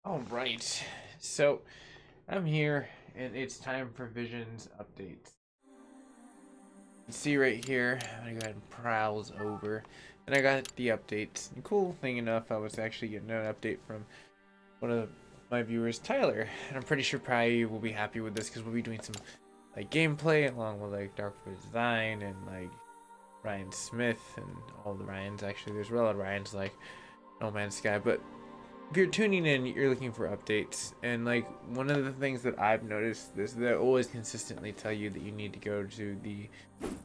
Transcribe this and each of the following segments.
All right, so I'm here, and it's time for Visions updates. You can see right here, I'm gonna go ahead and browse over, and I got the updates. And cool thing enough, I was actually getting an update from one of my viewers, Tyler, and I'm pretty sure probably will be happy with this because we'll be doing some like gameplay along with like Darkwood Design and like Ryan Smith and all the Ryans. Actually, there's a lot of Ryans like No Man's Sky, but if you're tuning in, you're looking for updates, and like one of the things that I've noticed is they always consistently tell you that you need to go to the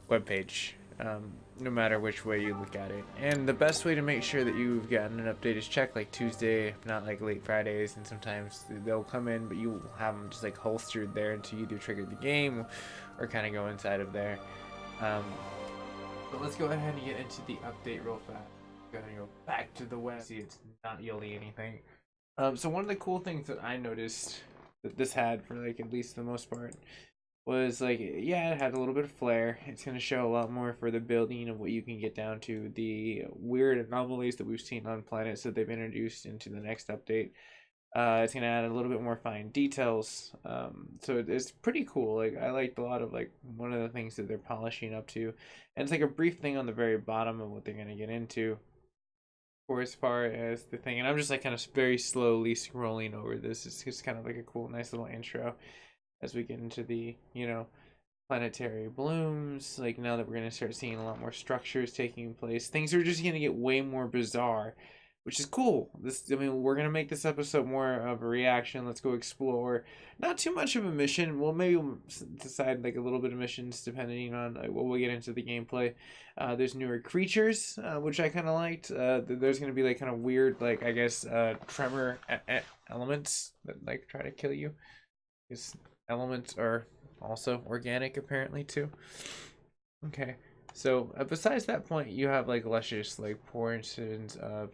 webpage, no matter which way you look at it. And the best way to make sure that you've gotten an update is check like Tuesday, if not like late Fridays, and sometimes they'll come in, but you will have them just like holstered there until you either trigger the game or kind of go inside of there. Um, but let's go ahead and get into the update real fast. Go ahead and go back to the web. See, it's not yelling anything. So one of the cool things that I noticed that this had for like at least the most part was like, yeah, it had a little bit of flair. It's going to show a lot more for the building of what you can get down to, the weird anomalies that we've seen on planets that they've introduced into the next update. It's going to add a little bit more fine details. So it's pretty cool. Like I liked a lot of like one of the things that they're polishing up to, and it's like a brief thing on the very bottom of what they're going to get into for as far as the thing. And I'm just like kind of very slowly scrolling over this. It's just kind of like a cool, nice little intro as we get into the, planetary blooms. Like now that we're going to start seeing a lot more structures taking place, things are just going to get way more bizarre, which is cool. I mean, we're going to make this episode more of a reaction. Let's go explore. Not too much of a mission. Well, maybe we'll decide like a little bit of missions depending on like, what we get into the gameplay. There's newer creatures, which I kind of liked. There's going to be like kind of weird, like, I guess, tremor elements that like try to kill you. These elements are also organic apparently too. Okay. So besides that point, you have like luscious like portions of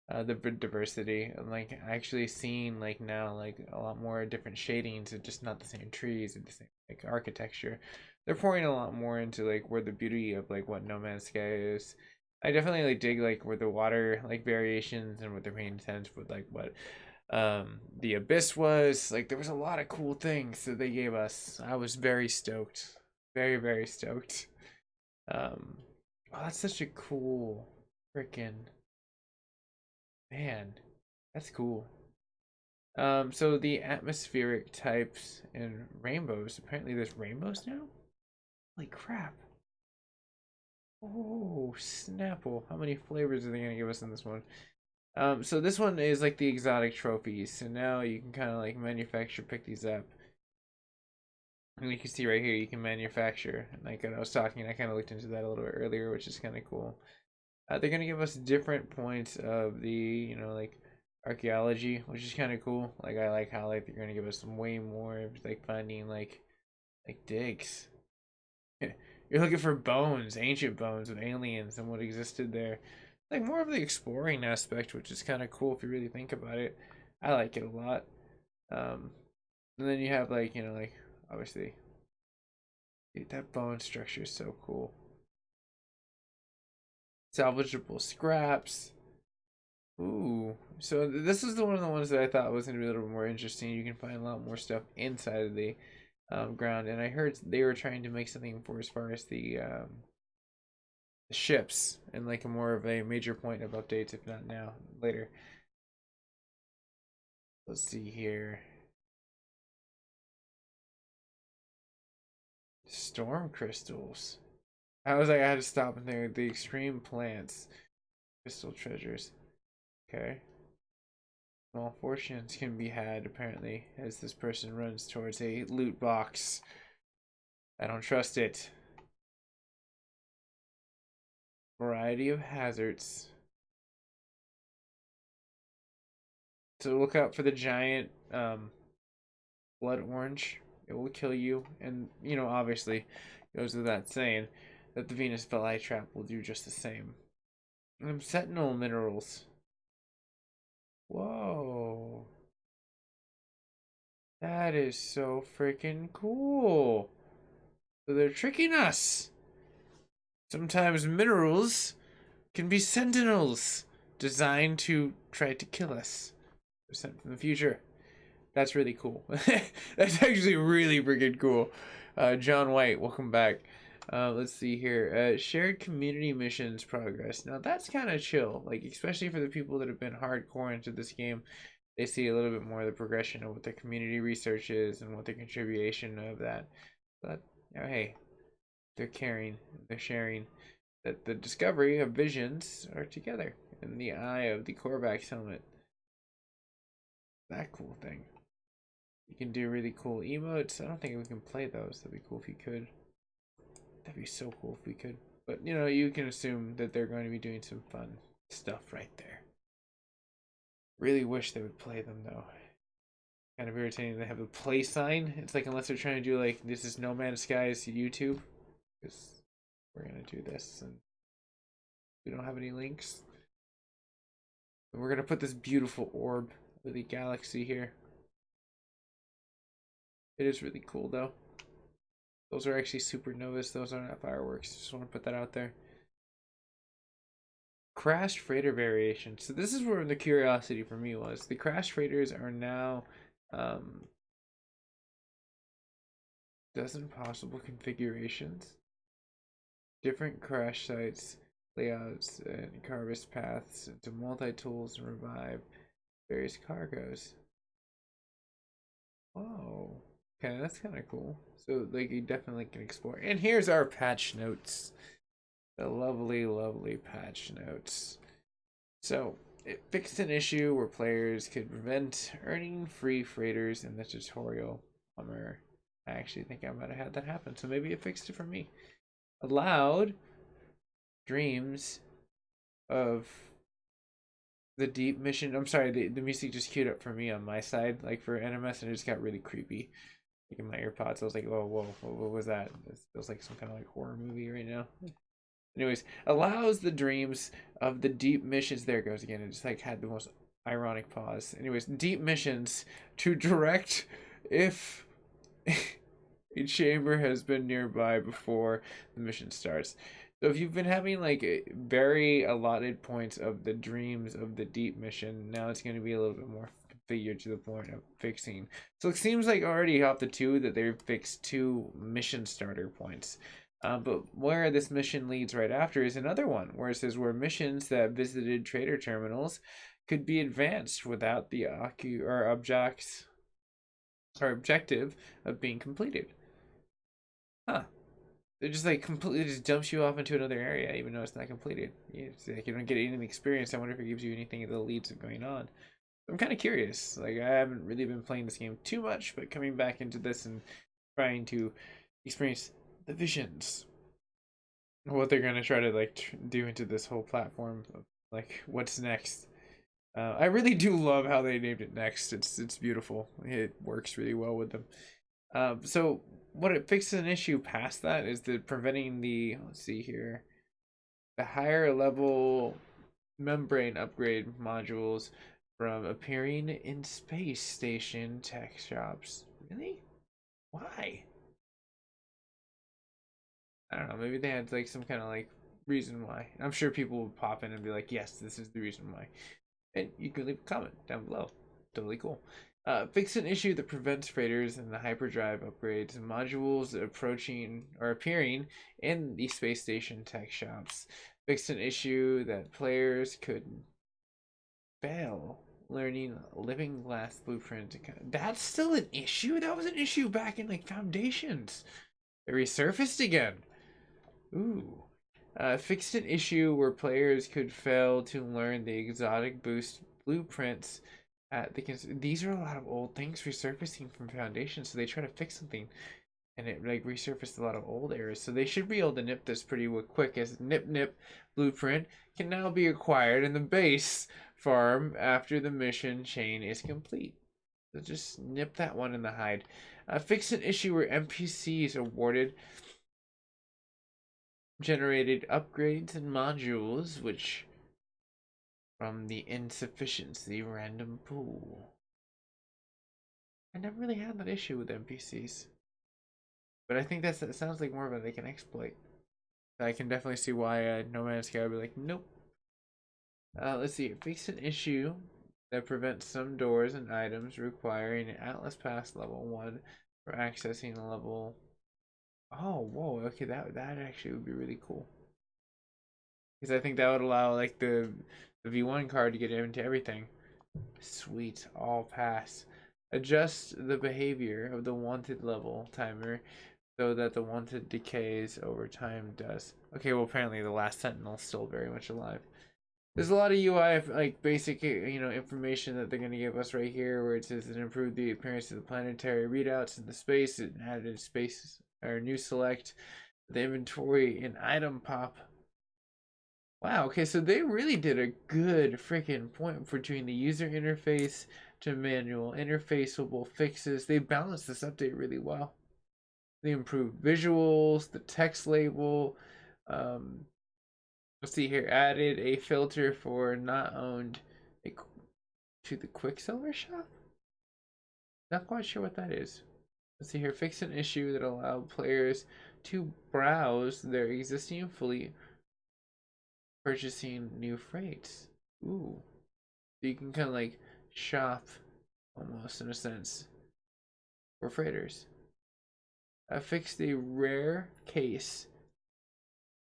the diversity and like actually seeing like now like a lot more different shadings and just not the same trees and the same like architecture. They're pouring a lot more into like where the beauty of like what No Man's Sky is. I definitely like dig like where the water like variations and what they're paying attention with like what the abyss was. Like there was a lot of cool things that they gave us. I was very stoked. Very stoked. um oh, that's such a cool freaking man. That's cool. So the atmospheric types and rainbows, apparently there's rainbows now. Holy crap. Oh, snapple. How many flavors are they gonna give us in this one? So this one is like the exotic trophies. So now you can kind of like manufacture, pick these up. And you can see right here, you can manufacture. And like I was talking, I kind of looked into that a little bit earlier, which is kind of cool. They're gonna give us different points of the, like archaeology, which is kind of cool. Like I like how like they're gonna give us some way more like finding like digs. You're looking for bones, ancient bones of aliens and what existed there. Like more of the exploring aspect, which is kind of cool if you really think about it. I like it a lot. Um, and then you have like like obviously, dude, that bone structure is so cool. Salvageable scraps. Ooh, so this is the one of the ones that I thought was gonna be a little bit more interesting. You can find a lot more stuff inside of the ground, and I heard they were trying to make something for as far as the ships and like a more of a major point of updates, if not now, later. Let's see here. Storm crystals. I was like, I had to stop and think the extreme plants, crystal treasures. Okay. Small fortunes can be had apparently as this person runs towards a loot box. I don't trust it. Variety of hazards. So look out for the giant blood orange. It will kill you, and obviously, goes without saying that the Venus flytrap will do just the same. Sentinel minerals. Whoa, that is so freaking cool. So they're tricking us. Sometimes minerals can be sentinels designed to try to kill us. sent from the future. That's really cool. That's actually really freaking cool. John White, welcome back. Let's see here. Shared community missions progress. Now that's kind of chill, like especially for the people that have been hardcore into this game. They see a little bit more of the progression of what the community research is and what the contribution of that. But hey, they're caring, they're sharing that the discovery of visions are together in the eye of the Korvax helmet. That cool thing. You can do really cool emotes. I don't think we can play those. That'd be cool if you could. That'd be so cool if we could. But you know, you can assume that they're going to be doing some fun stuff right there. Really wish they would play them though. Kind of irritating they have a play sign. It's like unless they're trying to do like this is No Man's Sky's YouTube. Because we're gonna do this and we don't have any links. And we're gonna put this beautiful orb of the galaxy here. It is really cool though. Those are actually supernovas. Those are not fireworks. Just want to put that out there. Crashed freighter variation. So this is where the curiosity for me was. The crashed freighters are now dozen possible configurations, different crash sites, layouts, and carvest paths into multi-tools and revive various cargoes. Oh, okay, that's kind of cool. So like you definitely can explore. And here's our patch notes. The lovely, lovely patch notes. So it fixed an issue where players could prevent earning free freighters in the tutorial. Bummer. I actually think I might have had that happen, so maybe it fixed it for me. Allowed dreams of the deep mission. I'm sorry, the music just queued up for me on my side, like for NMS, and it just got really creepy. Like in my AirPods, I was like, whoa, whoa, what was that? It feels like some kind of like horror movie right now. Anyways, allows the dreams of the deep missions. There it goes again. It just like had the most ironic pause. Anyways, deep missions to direct if a chamber has been nearby before the mission starts. So if you've been having like very allotted points of the dreams of the deep mission, now it's going to be a little bit more configured to the point of fixing. So it seems like already off the two that they've fixed 2 mission starter points. But where this mission leads right after is another one where it says where missions that visited trader terminals could be advanced without the objective of being completed. Huh. It just like completely just dumps you off into another area even though it's not completed. It's like you don't get any experience. I wonder if it gives you anything that leads of going on. I'm kind of curious. Like I haven't really been playing this game too much, but coming back into this and trying to experience the visions, what they're gonna try to like do into this whole platform, like what's next. I really do love how they named it Next. It's beautiful. It works really well with them. So what it fixes an issue past that is the preventing the, let's see here, the higher level membrane upgrade modules from appearing in space station tech shops. Really? Why? I don't know. Maybe they had like some kind of like reason why. I'm sure people would pop in and be like, yes, this is the reason why. And you can leave a comment down below. Totally cool. Fix an issue that prevents freighters and the hyperdrive upgrades and modules approaching or appearing in the space station tech shops. Fix an issue that players could fail learning living glass blueprint. That's still an issue? That was an issue back in like Foundations. It resurfaced again. Ooh. Fixed an issue where players could fail to learn the exotic boost blueprints at the these are a lot of old things resurfacing from Foundation, so they try to fix something and it like resurfaced a lot of old errors. So they should be able to nip this pretty quick, as Nip Nip blueprint can now be acquired in the base farm after the mission chain is complete. So just nip that one in the hide. Fix an issue where NPCs awarded generated upgrades and modules which from the insufficiency random pool. I never really had that issue with NPCs, but I think that sounds like more of a like an exploit. I can definitely see why No Man's Sky would be like, nope. Let's see, fix an issue that prevents some doors and items requiring an Atlas Pass level 1 for accessing a level. Oh, whoa, okay, that actually would be really cool. Because I think that would allow like the V1 card to get into everything. Sweet, all pass. Adjust the behavior of the wanted level timer so that the wanted decays over time does. Okay, well apparently the last sentinel's still very much alive. There's a lot of UI like basic information that they're gonna give us right here, where it says it improved the appearance of the planetary readouts in the space. It added space or new select, the inventory and item pop. Wow, okay, so they really did a good freaking point between the user interface to manual interfaceable fixes. They balanced this update really well. They improved visuals, the text label. Let's see here, added a filter for not owned to the Quicksilver shop? Not quite sure what that is. Let's see here, fix an issue that allowed players to browse their existing fleet purchasing new freights. Ooh. So you can kind of like shop almost in a sense for freighters. I fixed a rare case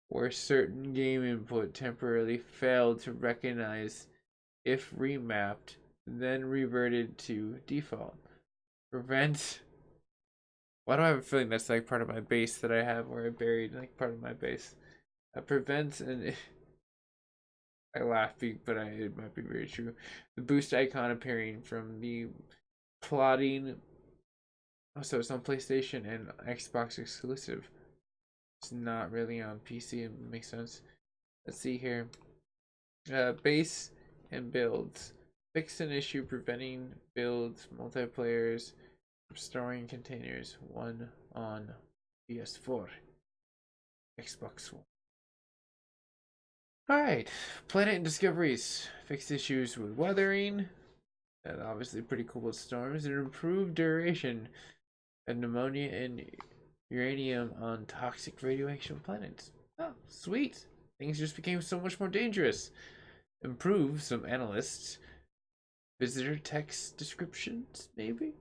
where certain game input temporarily failed to recognize if remapped, then reverted to default. Prevent. Why do I have a feeling that's like part of my base that I have where I buried like part of my base? Prevents and I laugh, but it might be very true. The boost icon appearing from the plotting. Oh, so it's on PlayStation and Xbox exclusive. It's not really on PC. It makes sense. Let's see here. Base and builds. Fix an issue preventing builds multiplayers from storing containers. One on PS4, Xbox One. Alright, Planet and Discoveries. Fixed issues with weathering. And obviously pretty cool with storms. And improved duration of pneumonia and uranium on toxic radioactive planets. Oh, sweet. Things just became so much more dangerous. Improve some analysts. Visitor text descriptions, maybe?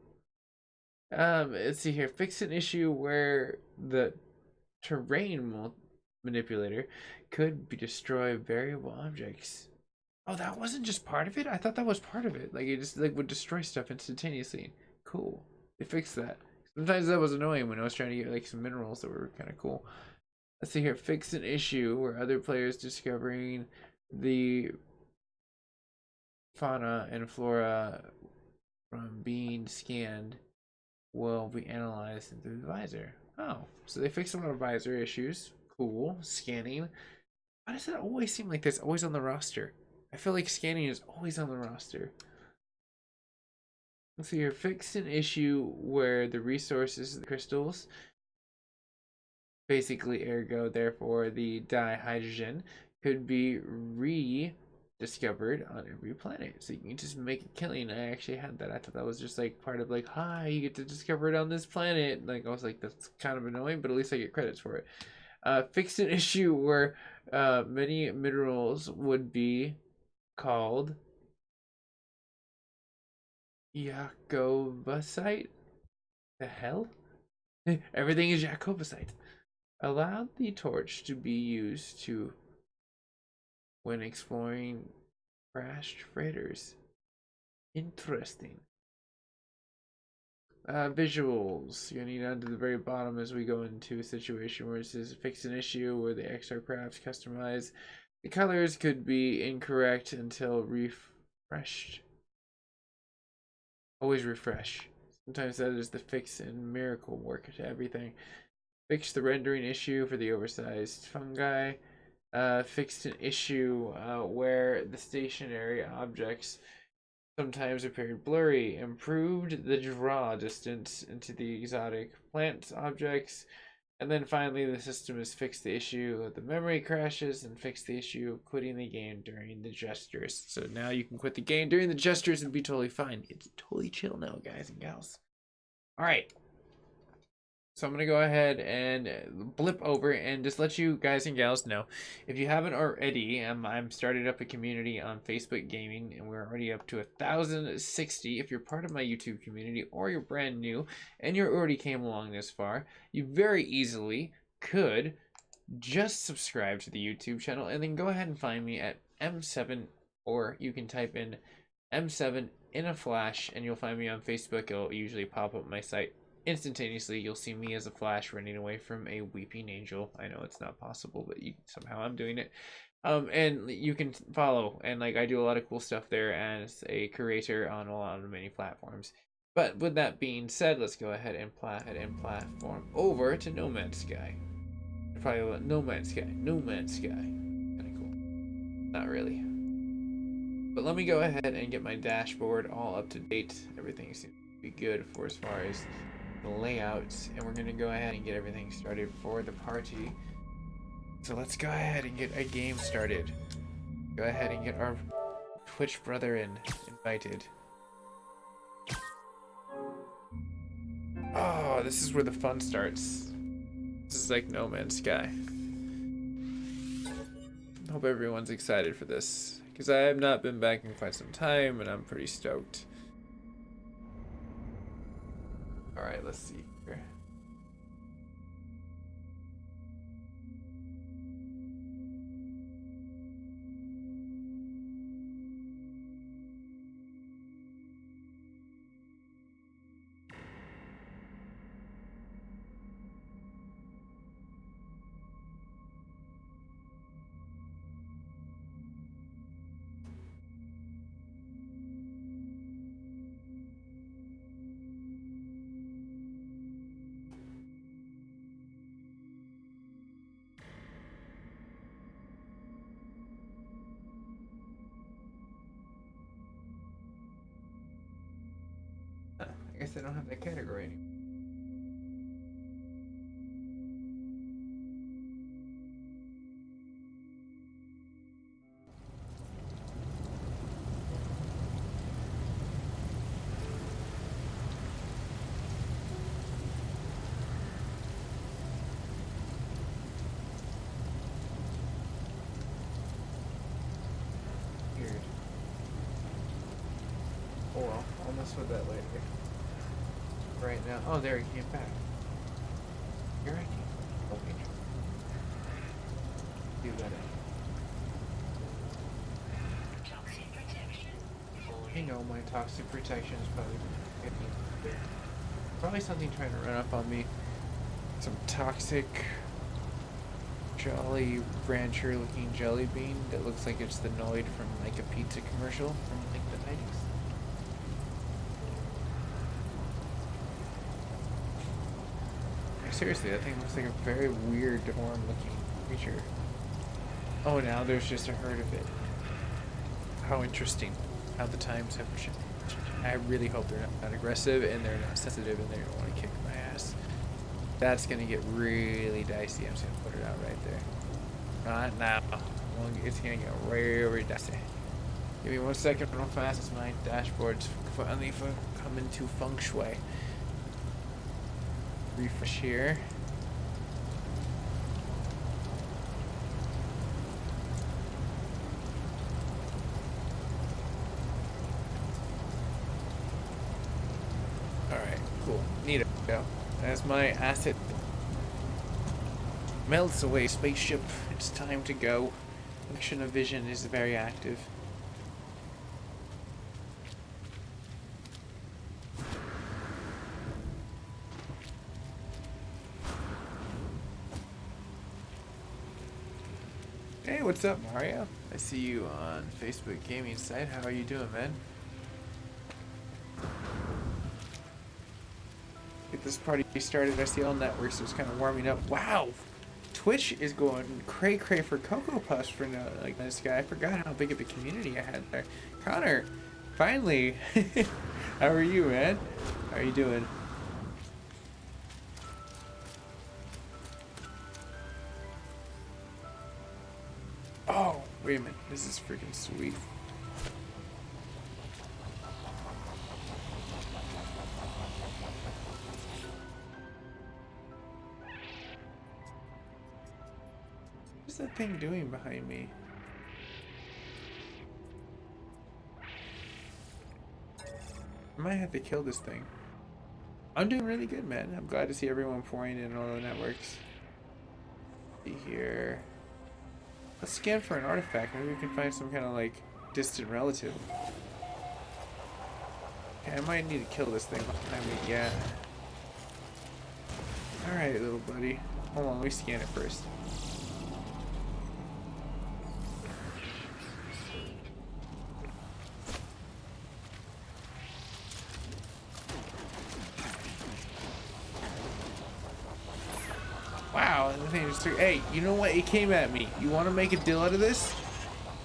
Let's see here. Fix an issue where the terrain manipulator could be destroy variable objects. Oh, that wasn't just part of it? I thought that was part of it. Like it just like would destroy stuff instantaneously. Cool. They fixed that. Sometimes that was annoying when I was trying to get like some minerals that were kind of cool. Let's see here. Fix an issue where other players discovering the fauna and flora from being scanned will be analyzed through the visor. Oh, so they fixed a lot of visor issues. Cool. Scanning. Why does it always seem like that's always on the roster? I feel like scanning is always on the roster. Let's see here. Fix an issue where the resources, the crystals, basically ergo, therefore, the dihydrogen could be rediscovered on every planet. So you can just make a killing. I actually had that. I thought that was just like part of like, hi, you get to discover it on this planet. Like I was like, that's kind of annoying, but at least I get credits for it. Fix an issue where many minerals would be called Jacobacite. The hell? Everything is Jacobacite. Allowed the torch to be used to when exploring crashed freighters. Interesting. Visuals. You're gonna need down to the very bottom as we go into a situation where it says fix an issue where the XR crafts customize. The colors could be incorrect until refreshed. Always refresh. Sometimes that is the fix and miracle work to everything. Fix the rendering issue for the oversized fungi. Fixed an issue where the stationary objects sometimes appeared blurry. Improved the draw distance into the exotic plant objects. And then finally, the system has fixed the issue of the memory crashes and fixed the issue of quitting the game during the gestures. So now you can quit the game during the gestures and be totally fine. It's totally chill now, guys and gals. All right. So I'm going to go ahead and blip over and just let you guys and gals know, if you haven't already, I'm started up a community on Facebook Gaming, and we're already up to 1,060. If you're part of my YouTube community or you're brand new and you already came along this far, you very easily could just subscribe to the YouTube channel and then go ahead and find me at M7, or you can type in M7 in a flash and you'll find me on Facebook. It'll usually pop up my site instantaneously. You'll see me as a flash running away from a weeping angel. I know it's not possible, but somehow I'm doing it. And you can follow, and like I do a lot of cool stuff there as a creator on a lot of many platforms. But with that being said, let's go ahead and platform over to No Man's Sky. Probably No Man's Sky. No Man's Sky. Kind of cool. Not really. But let me go ahead and get my dashboard all up to date. Everything seems to be good for as far as the layouts, and we're gonna go ahead and get everything started for the party. So let's go ahead and get a game started. Go ahead and get our Twitch brother invited. Oh, this is where the fun starts. This is like No Man's Sky. Hope everyone's excited for this, because I have not been back in quite some time, and I'm pretty stoked. Alright, let's see here. I guess I don't have that category anymore. Weird. Oh well, I'll mess with that later. Right now. Oh, there he came back. Here I came. Okay. Do that. You know, my toxic protection is probably something trying to run up on me. Some toxic Jolly Rancher looking jelly bean that looks like it's the Noid from like a pizza commercial from like the 90s. Seriously, that thing looks like a very weird, deformed-looking creature. Oh, now there's just a herd of it. How interesting. How the times have changed. I really hope they're not aggressive and they're not sensitive and they don't want to kick my ass. That's going to get really dicey. I'm just going to put it out right there. Not now. Well, it's going to get really dicey. Give me 1 second real fast as my dashboard's finally come into feng shui. Refresh here. Alright, cool. Neato. As my asset melts away, spaceship, it's time to go. Function of vision is very active. Hey, what's up, Mario? I see you on Facebook Gaming site. How are you doing, man? Get this party started. SEL Networks is kind of warming up. Wow! Twitch is going cray-cray for Cocoa Puffs for no, like this guy. I forgot how big of a community I had there. Connor, finally! How are you, man? How are you doing? Oh, wait a minute. This is freaking sweet. is that thing doing behind me? I might have to kill this thing. I'm doing really good, man. I'm glad to see everyone pouring in all the networks. See here. Let's scan for an artifact. Maybe we can find some kind of like distant relative. Okay, I might need to kill this thing behind me. Yeah. Alright, little buddy. Hold on, let me scan it first. Wow, the thing just took. Hey, you know what? It came at me. You want to make a deal out of this?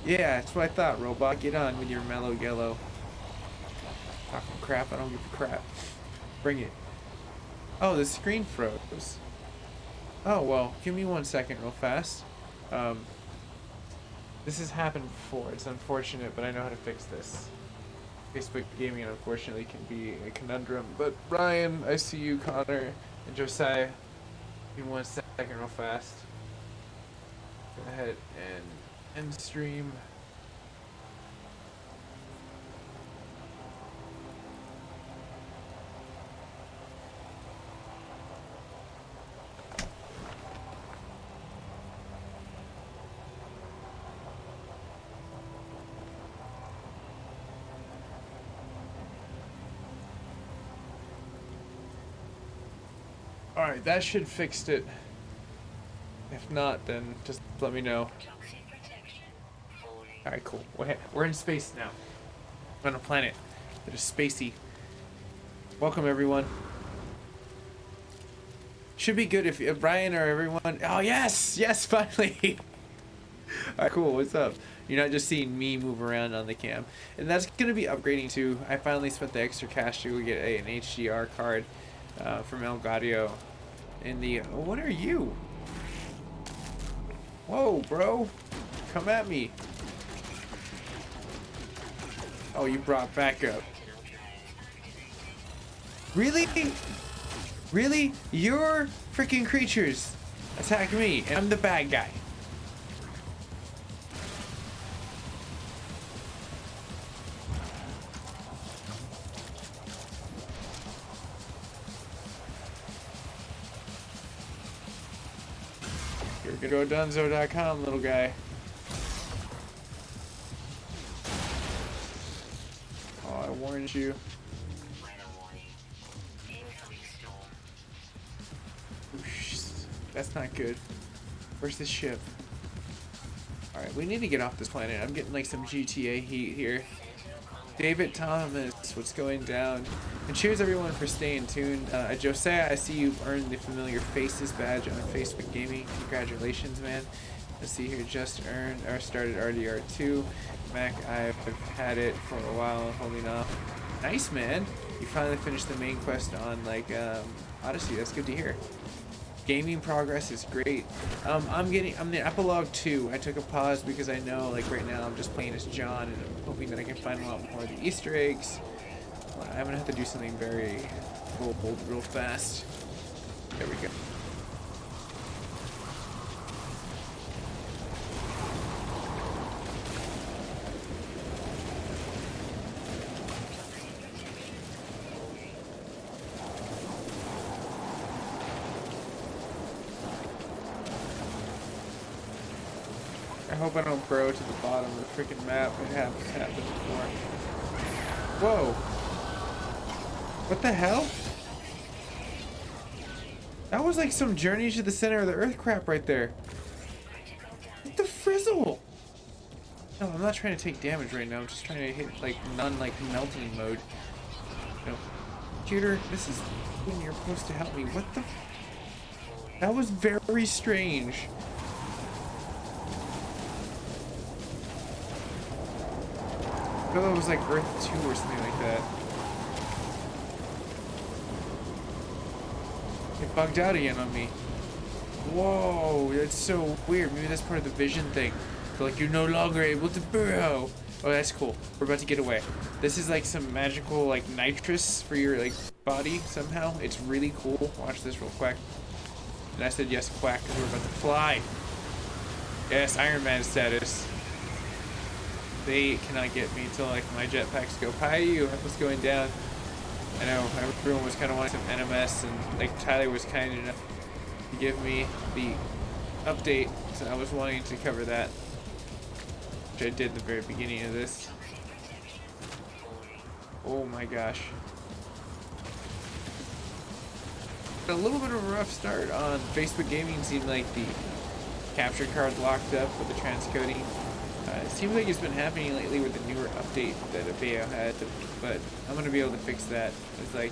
Yeah, that's what I thought, robot. Get on with your mellow yellow. Talking crap, I don't give a crap. Bring it. Oh, the screen froze. Oh, well, give me 1 second real fast. This has happened before. It's unfortunate, but I know how to fix this. Facebook gaming, unfortunately, can be a conundrum. But Ryan, I see you, Connor, and Josiah. Give me 1 second real fast. Go ahead and end stream. Alright, that should fix it. If not, then just let me know. Alright, cool. We're in space now. On a planet that is spacey. Welcome, everyone. Should be good if Brian or everyone... Oh, yes! Yes, finally! Alright, cool. What's up? You're not just seeing me move around on the cam. And that's going to be upgrading, too. I finally spent the extra cash to go get an HDR card from Elgato. In the... what are you? Whoa, bro. Come at me. Oh, you brought backup. Really? Really? Your freaking creatures attack me, and I'm the bad guy. You're gonna go dunzo.com, little guy. Oh, I warned you. Oosh, that's not good. Where's the ship? Alright, we need to get off this planet. I'm getting like some GTA heat here. David Thomas, what's going down? And cheers everyone for staying tuned. Josiah, I see you've earned the Familiar Faces badge on Facebook Gaming. Congratulations, man. Let's see here, just earned or started RDR2. Mac, I've had it for a while, holding off. Nice, man. You finally finished the main quest on like Odyssey. That's good to hear. Gaming progress is great. I'm the epilogue 2. I took a pause because I know like right now I'm just playing as John and I'm hoping that I can find a lot more of the Easter eggs. I'm gonna have to do something very bold real fast. There we go. I hope I don't burrow to the bottom of the freaking map. It has happened before. Whoa. What the hell? That was like some Journey to the Center of the Earth crap right there. What the frizzle? No, I'm not trying to take damage right now. I'm just trying to hit like melting mode. No. Computer, this is when you're supposed to help me. What the? That was very strange. I thought it was like Earth 2 or something like that. It bugged out again on me. Whoa, that's so weird. Maybe that's part of the vision thing. So like you're no longer able to burrow. Oh, that's cool. We're about to get away. This is like some magical like nitrous for your like body somehow. It's really cool. Watch this real quick. And I said yes, quack, because we're about to fly. Yes, Iron Man status. They cannot get me until like my jetpacks go. Paiu, what's going down? I know everyone was kind of wanting some NMS, and like Tyler was kind enough to give me the update, so I was wanting to cover that, which I did at the very beginning of this. Oh my gosh. A little bit of a rough start on Facebook Gaming. Seemed like the capture card locked up with the transcoding. It seems like it's been happening lately with the newer update that Aveo had, but I'm gonna be able to fix that. It's like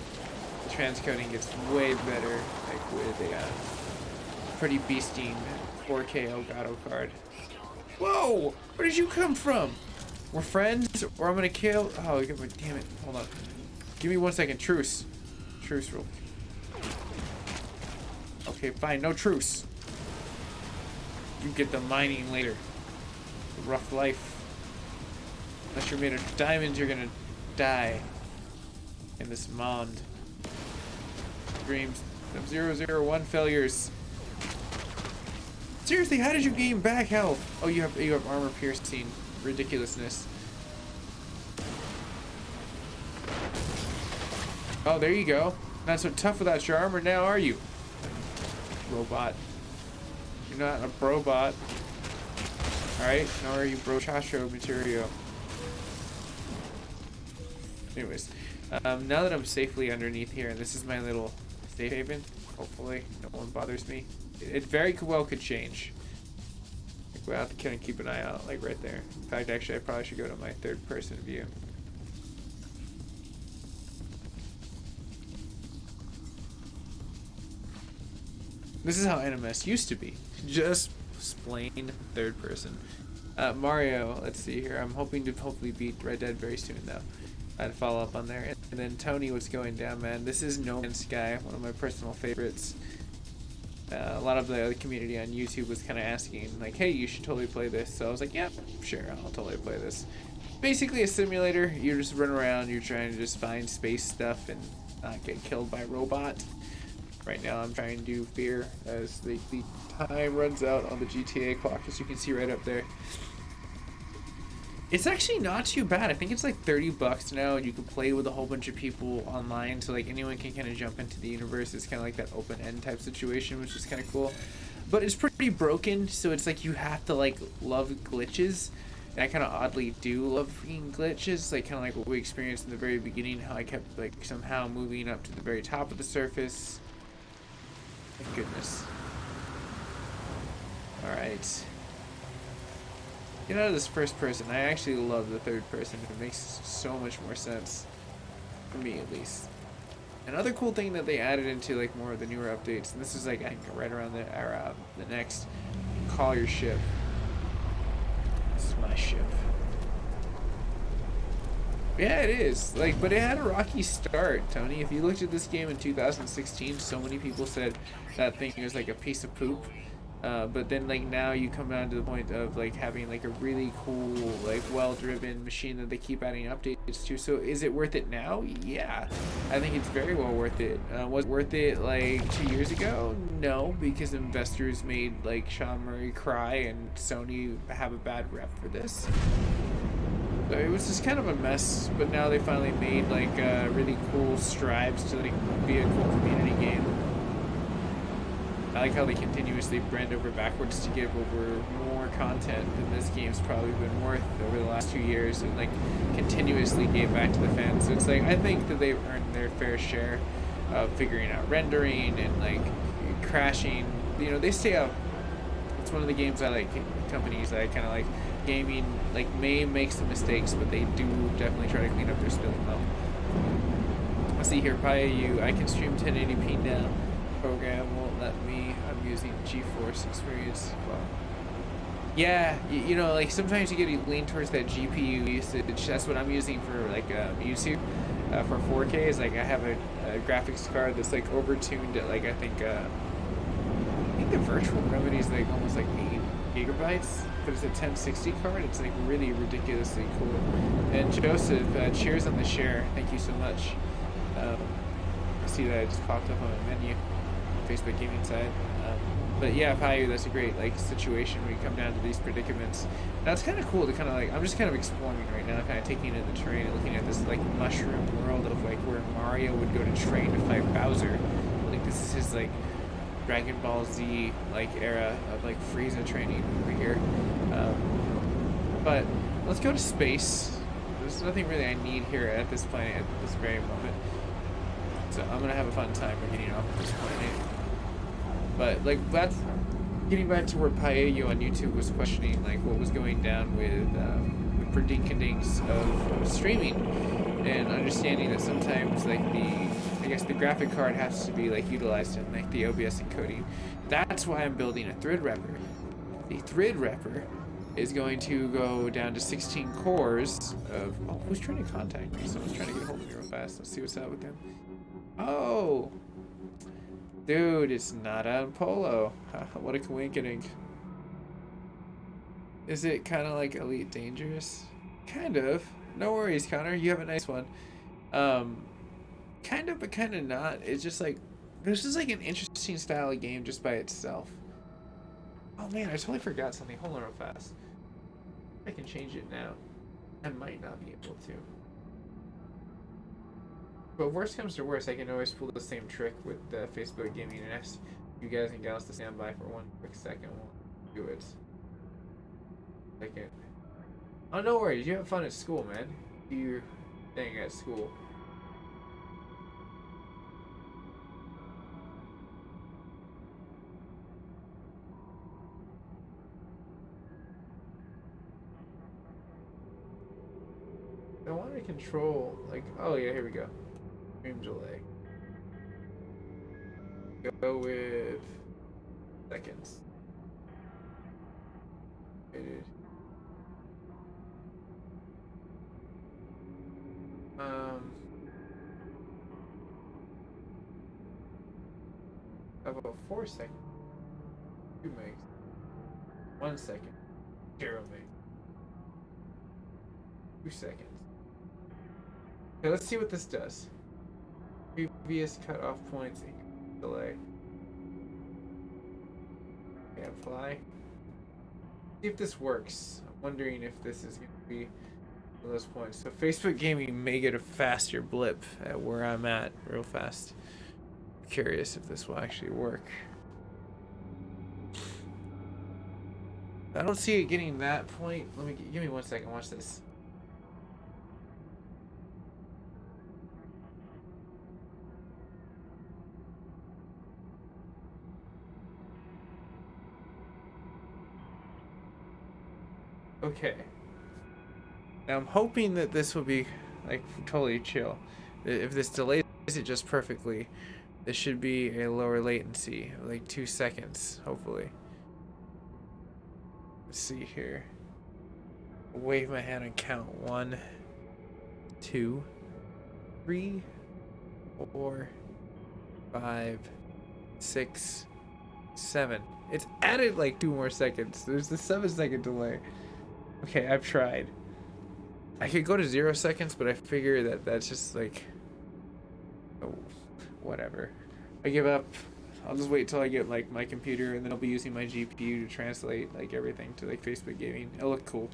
the transcoding gets way better, like with a pretty beasting 4K Elgato card. Whoa! Where did you come from? We're friends, or I'm gonna kill. Oh, damn it! Hold on. Give me 1 second. Truce. Truce rule. Okay, fine. No truce. You get the mining later. Rough life. Unless you're made of diamonds, you're gonna die in this mond. Dreams of 001 failures. Seriously, how did you gain back health? Oh, you have armor piercing ridiculousness. Oh, there you go. Not so tough without your armor now, are you? Robot. You're not a brobot. Alright, nor are you brochacho material. Anyways, now that I'm safely underneath here, and this is my little safe haven, hopefully no one bothers me. It very well could change. Like, we'll have to kind of keep an eye out, like right there. In fact, actually, I probably should go to my third-person view. This is how NMS used to be. Just plain third person. Mario, let's see here. I'm hoping to hopefully beat Red Dead very soon, though. I'd follow up on there. And then Tony, what's going down, man? This is No Man's Sky, one of my personal favorites. A lot of the other community on YouTube was kind of asking, like, hey, you should totally play this. So I was like, yeah, sure, I'll totally play this. Basically a simulator. You just run around, you're trying to just find space stuff and not get killed by a robot. Right now I'm trying to do Fear as the time runs out on the GTA clock, as you can see right up there. It's actually not too bad. I think it's like $30 now, and you can play with a whole bunch of people online, so like anyone can kind of jump into the universe. It's kind of like that open-end type situation, which is kind of cool. But it's pretty broken, so it's like you have to like love glitches. And I kind of oddly do love glitches, like kind of like what we experienced in the very beginning, how I kept like somehow moving up to the very top of the surface. Thank goodness. Alright. Get out of this first person. I actually love the third person. It makes so much more sense. For me, at least. Another cool thing that they added into like more of the newer updates, and this is like I think right around the next, call your ship. This is my ship. Yeah, it is. Like, but it had a rocky start, Tony. If you looked at this game in 2016, so many people said that thing was like a piece of poop. But then like now you come down to the point of like having like a really cool, like well-driven machine that they keep adding updates to. So is it worth it now? Yeah, I think it's very well worth it. Was it worth it like 2 years ago? No, because investors made like Sean Murray cry and Sony have a bad rep for this. So it was just kind of a mess, but now they finally made like really cool strides to like be a cool community game. I like how they continuously bend over backwards to give over more content than this game's probably been worth over the last 2 years, and like continuously gave back to the fans. So it's like I think that they've earned their fair share of figuring out rendering and like crashing. You know, they stay up. It's one of the games I like, companies that I kind of like. Gaming like may make some mistakes, but they do definitely try to clean up their spilling well. Let's see here, Paiu, I can stream 1080p now. Program won't let me. I'm using GeForce Experience. Well, yeah, you know, like sometimes you get lean towards that GPU usage. That's what I'm using for like YouTube for 4K. Is like I have a graphics card that's like overtuned at like I think the virtual remedy is like almost like 8 gigabytes, but it's a 1060 card. It's like really ridiculously cool. And Joseph, cheers on the share. Thank you so much. I see that it just popped up on my menu, Facebook gaming side. But yeah, Payu, that's a great like situation when you come down to these predicaments. That's kind of cool to kind of like, I'm just kind of exploring right now, kind of taking in the terrain and looking at this like mushroom world of like where Mario would go to train to fight Bowser. Like this is his like Dragon Ball Z like era of like Frieza training over here. But let's go to space. There's nothing really I need here at this planet at this very moment. So I'm gonna have a fun time getting off this planet. But like that's getting back to where Paello on YouTube was questioning like what was going down with the predincadings of streaming, and understanding that sometimes like I guess the graphic card has to be like utilized in like the OBS encoding. That's why I'm building a Threadripper. The Threadripper is going to go down to 16 cores of... Oh, who's trying to contact me? Someone's trying to get a hold of me real fast. Let's see what's up with them. Oh! Dude, it's not on Polo. What a coincidence. Is it kind of like Elite Dangerous? Kind of. No worries, Connor. You have a nice one. Kind of, but kind of not. It's just like... This is like an interesting style of game just by itself. Oh man, I totally forgot something. Hold on real fast. I can change it now. I might not be able to. But worst comes to worst, I can always pull the same trick with Facebook Gaming and ask you guys and gals to stand by for one quick second while I do it. Second. Oh, no worries. You have fun at school, man. Do your thing at school. I want to control, like, oh yeah, here we go. Stream delay. Go with seconds. About 4 seconds. 2 megs. 1 second. 0 megs. 2 seconds. Okay, let's see what this does. Previous cutoff points delay. Okay, apply. See if this works. I'm wondering if this is going to be one of those points. So Facebook Gaming may get a faster blip at where I'm at real fast. I'm curious if this will actually work. I don't see it getting that point. Give me 1 second. Watch this. Okay. Now I'm hoping that this will be like totally chill. If this delays it just perfectly, this should be a lower latency, like 2 seconds, hopefully. Let's see here. Wave my hand and count 1, 2, 3, 4, 5, 6, 7. It's added like 2 more seconds. There's the 7-second delay. Okay, I've tried. I could go to 0 seconds, but I figure that that's just like, oh, whatever. I give up. I'll just wait till I get like my computer, and then I'll be using my GPU to translate like everything to like Facebook Gaming. It'll look cool.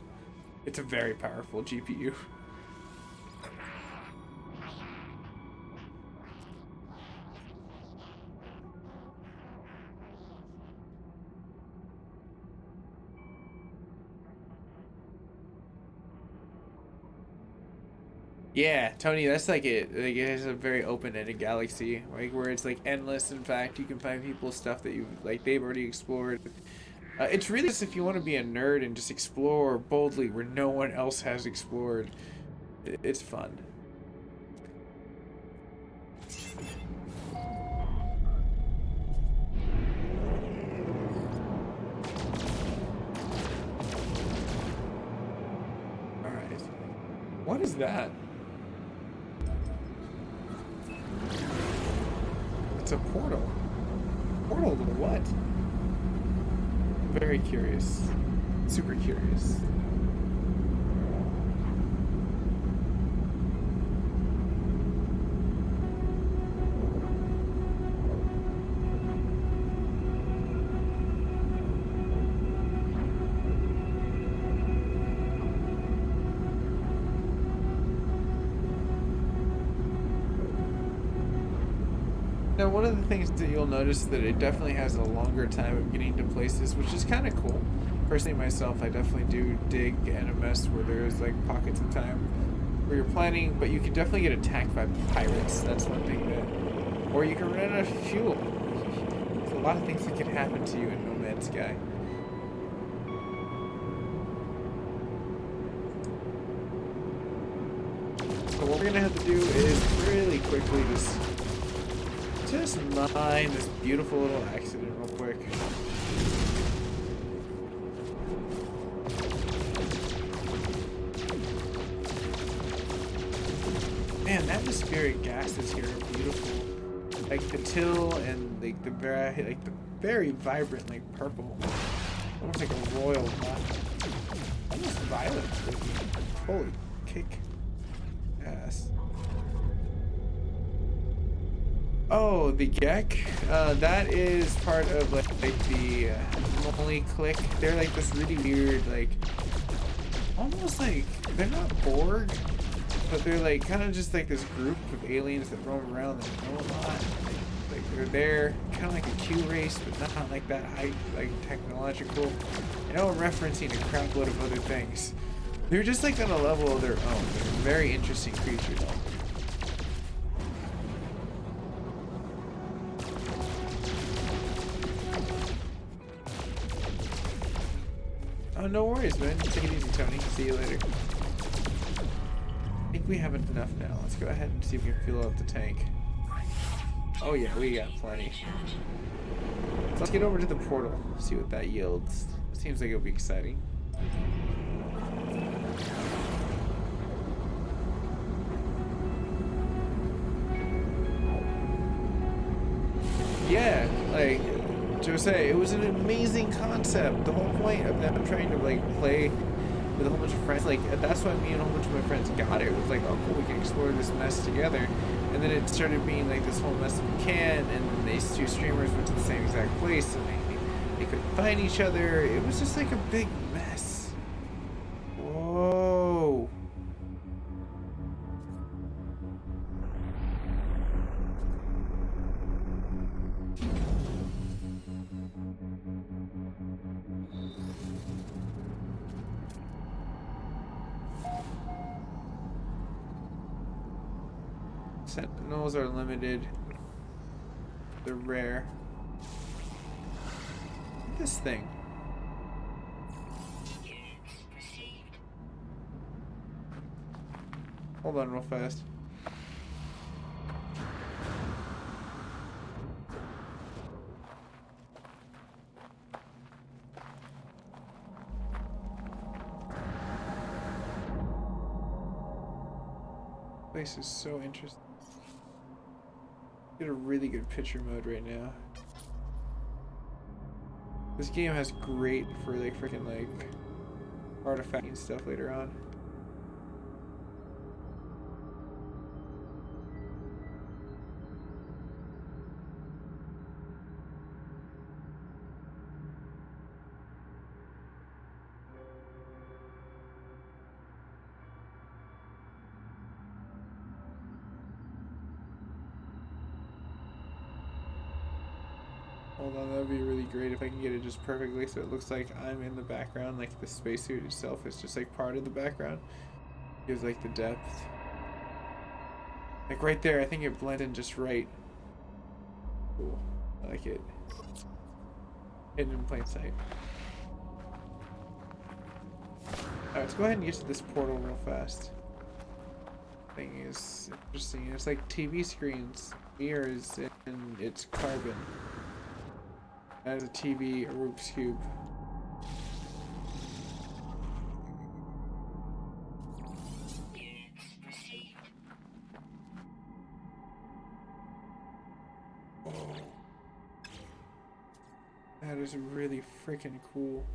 It's a very powerful GPU. Yeah, Tony, that's like it. Like it has a very open-ended galaxy, like where it's like endless. In fact, you can find people stuff that you like they've already explored. It's really just if you want to be a nerd and just explore boldly where no one else has explored. It's fun. All right, what is that? It's a portal. Portal to what? Very curious. Super curious. Now, one of the things that you'll notice is that it definitely has a longer time of getting to places, which is kind of cool. Personally, myself, I definitely do dig NMS where there's like pockets of time where you're planning, but you can definitely get attacked by pirates. That's one thing that, or you can run out of fuel. There's a lot of things that can happen to you in No Man's Sky. So what we're gonna have to do is really quickly just mine this beautiful little accident real quick. Man, atmospheric gases here are beautiful. Like the teal and like the very vibrant like purple. Almost like a royal black. Almost violet. Holy kick ass. Oh, the Gek? That is part of like the Molly clique. They're like this really weird, like almost like they're not Borg, but they're like kind of just like this group of aliens that roam around that know a lot. Like they're there, kind of like a Q race, but not like that high, like technological. I know I'm referencing a crap load of other things. They're just like on a level of their own. They're very interesting creatures. Oh, no worries, man. Take it easy, Tony. See you later. I think we have enough now. Let's go ahead and see if we can fill up the tank. Oh yeah, we got plenty. So let's get over to the portal, see what that yields. Seems like it'll be exciting. Yeah, like Jose, it was an amazing concept. The whole point of them trying to like play with a whole bunch of friends, like that's why me and a whole bunch of my friends got it. It was like, oh cool, we can explore this mess together. And then it started being like this whole mess of can, and then these two streamers went to the same exact place, and they couldn't find each other. It was just like a big mess. Whoa. Sentinels are limited. They're rare. This thing. Hold on real fast. This place is so interesting. Get a really good picture mode right now. This game has great for like freaking like artifacting stuff later on. Hold on, that would be really great if I can get it just perfectly so it looks like I'm in the background, like the spacesuit itself is just like part of the background. Gives like the depth. Like right there, I think it blended just right. Cool. I like it. Hidden in plain sight. Alright, let's go ahead and get to this portal real fast. Thing is interesting. It's like TV screens, mirrors, and it's carbon. That is a TV, a Rubik's Cube. Oh. That is really freaking cool.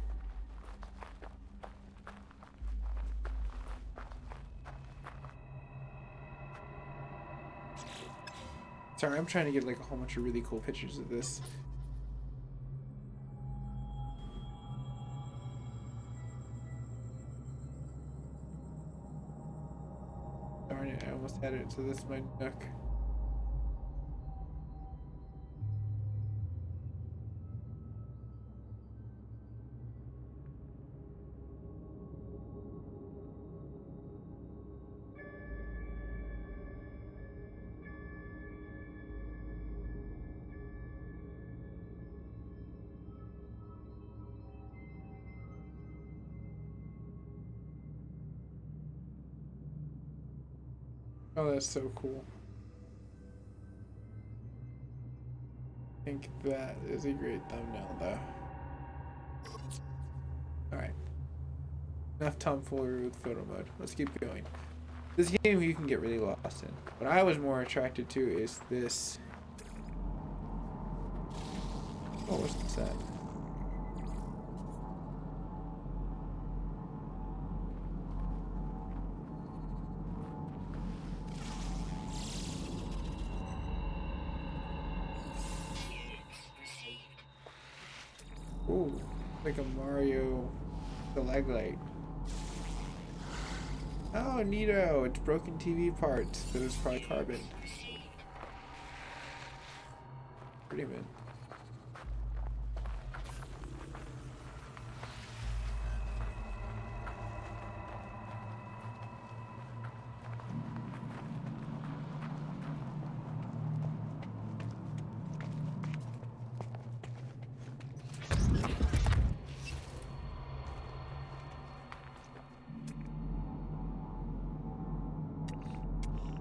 Sorry, I'm trying to get like a whole bunch of really cool pictures of this. Darn it, I almost had it, so this might duck. Oh, that's so cool. I think that is a great thumbnail, though. Alright. Enough tomfoolery with photo mode. Let's keep going. This game you can get really lost in. What I was more attracted to is this. Oh, what's that? Ooh, like a Mario stalagmite. Oh, neato! It's broken TV parts, but it's probably carbon. Pretty mint.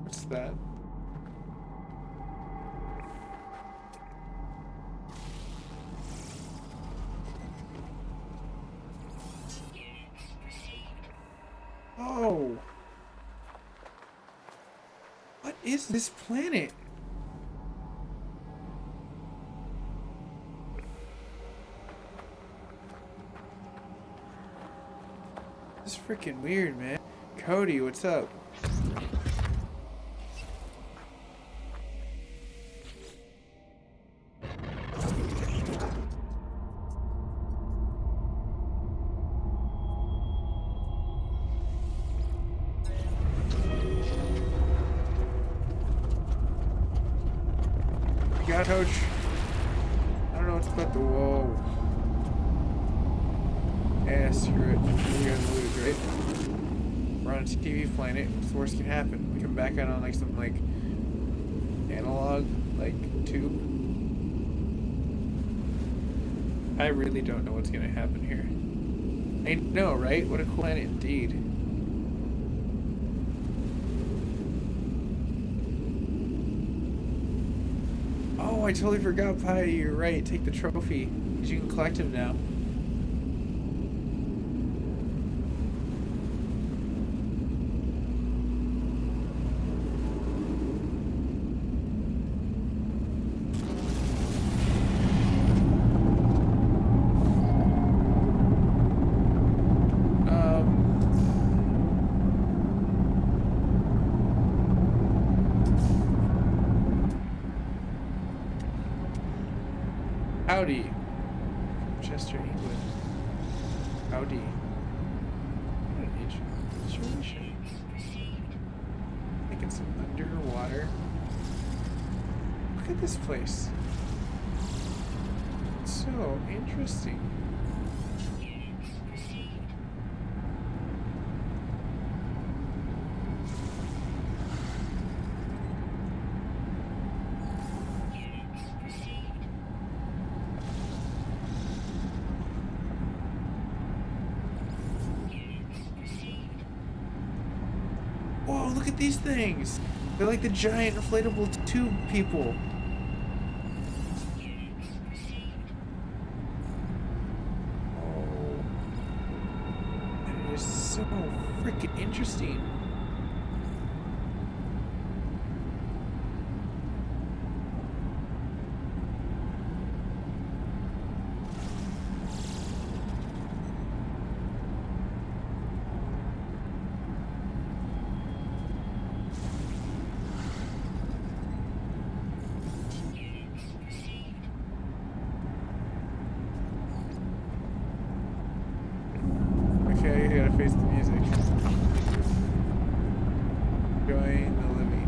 What's that? Oh! What is this planet? This is freaking weird, man. Cody, what's up? God, Hoach. I don't know what's about the whoa. Yeah, screw it. We gotta lose, right? We're on a TV planet. What's the worst can happen? We come back out on like some like analog like tube. I really don't know what's gonna happen here. I know, right? What a cool planet indeed. Oh, I totally forgot, Pi. You're right. Take the trophy, because you can collect him now. Howdy. Chester, England. Howdy. What an age situation. Making some underwater. Look at this place. It's so interesting. Whoa, look at these things! They're like the giant inflatable tube people. Oh. That is so freaking interesting. Okay, you gotta face the music. Enjoying the living.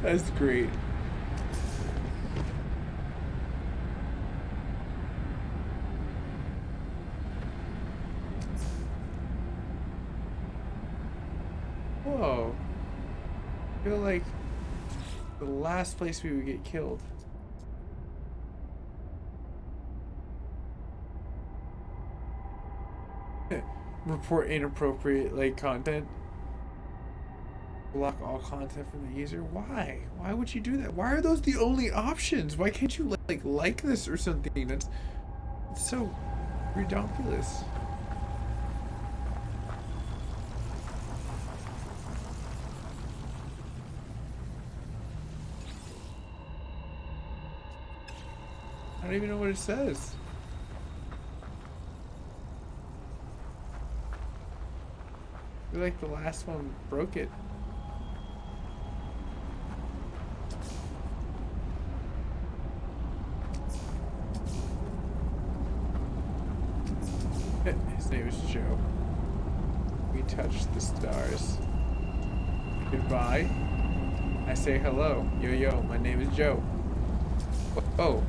That's great. Oh. I feel like the last place we would get killed. Report inappropriate like content. Block all content from the user. Why? Why would you do that? Why are those the only options? Why can't you like this or something? That's so ridiculous. I don't even know what it says. I feel like the last one broke it. His name is Joe. We touched the stars. Goodbye. I say hello. Yo, yo, my name is Joe. Oh,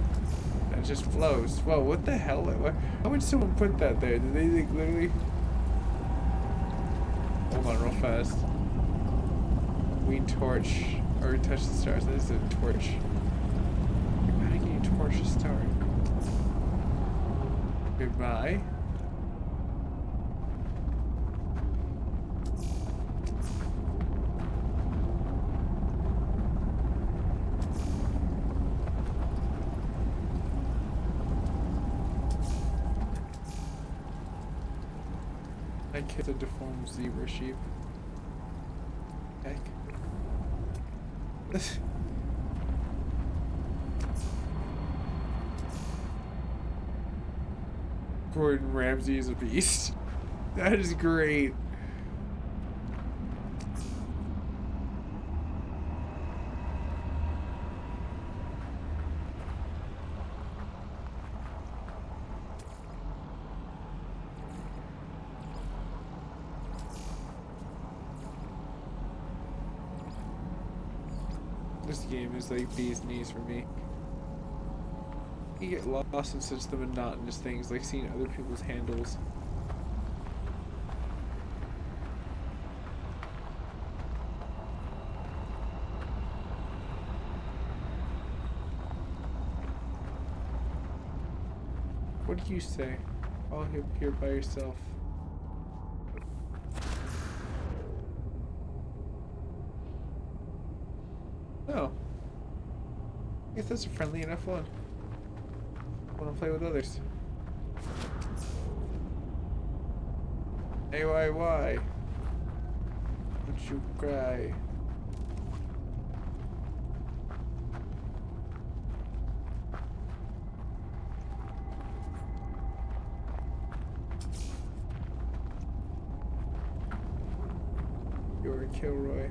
that just flows. Whoa, what the hell? How would someone put that there? Did they literally... Hold on real fast. We torch, or touch the stars. This is a torch. How can you torch a star? Goodbye. I killed a deformed zebra sheep. Heck. Gordon Ramsay is a beast. That is great. This game is like bee's knees for me. You get lost in such the monotonous things, like seeing other people's handles. What did you say? All here by yourself. Oh. I guess that's a friendly enough one. I want to play with others. AYY. Don't you cry. You're Kilroy.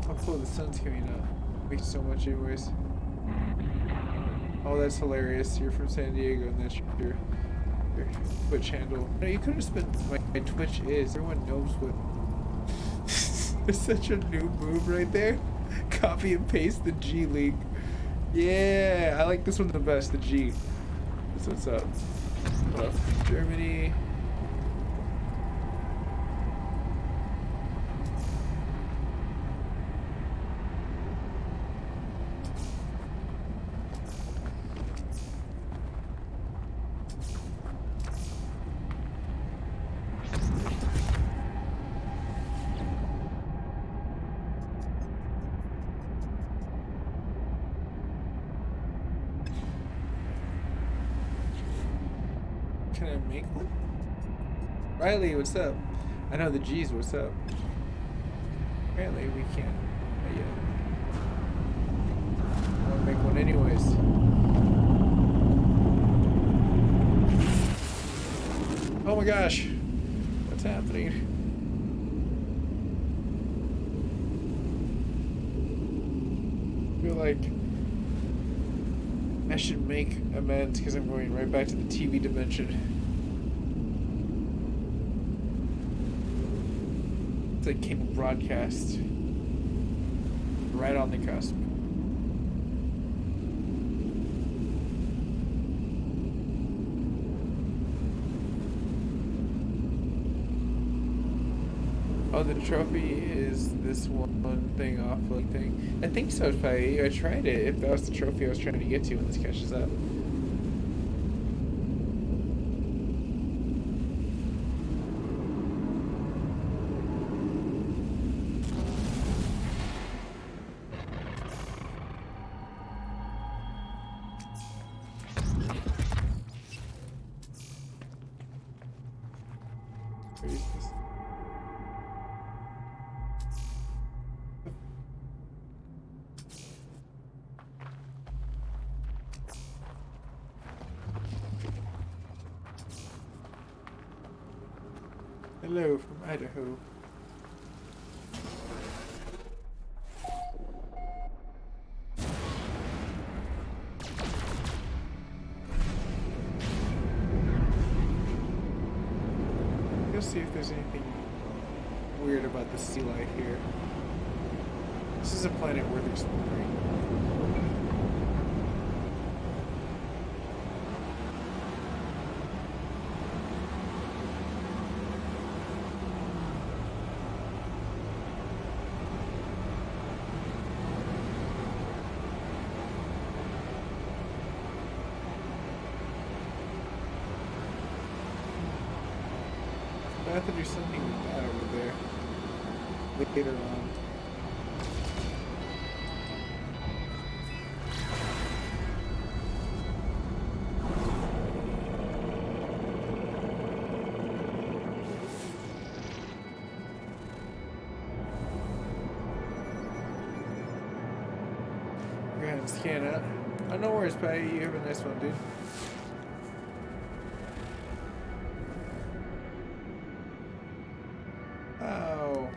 Oh cool, the sun's coming up. Makes so much anyways. Oh, that's hilarious. You're from San Diego and that's your Twitch handle. No, you could have spent my Twitch is. Everyone knows what. It's such a new move right there. Copy and paste the G link. Yeah, I like this one the best, the G. That's what's up. What up? Germany. Can I make one? Riley, what's up? I know the G's, what's up? Apparently we can't. Not yet. I want to make one anyways. Oh my gosh. What's happening? I feel like I should make amends because I'm going right back to the TV dimension. It's like cable broadcast. Right on the cusp. Oh, the trophy is this one thing offload thing. I think so, Spy. I tried it. If that was the trophy I was trying to get to when this catches up. Where is this? Hello from Idaho. Let's see if there's anything weird about the sea life here. This is a planet worth exploring. I have to do something with that over there later on. Go ahead and scan out. Oh, no worries, Patty. You have a nice one, dude. Wow.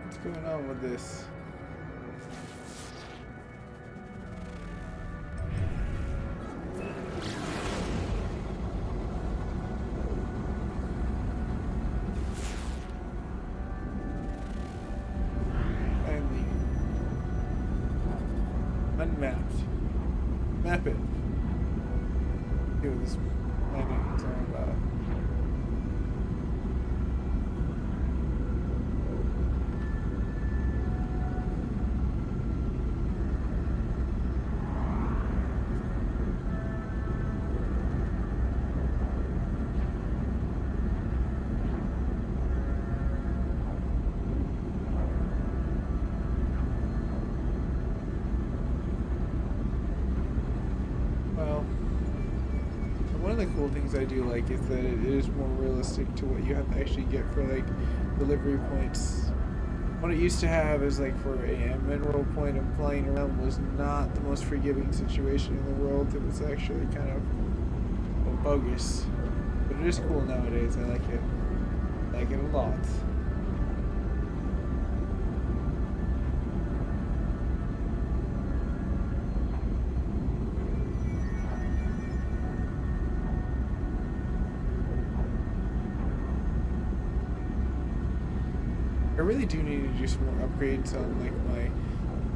What's going on with this? Finally. Unmapped. Map it. See what this planet is all about. Well, one of the cool things I do like is that it is more realistic to what you have to actually get for like delivery points. What it used to have is like for a mineral point of flying around was not the most forgiving situation in the world. It was actually kind of bogus. But it is cool nowadays. I like it. I like it a lot. I really do need to do some more upgrades on like my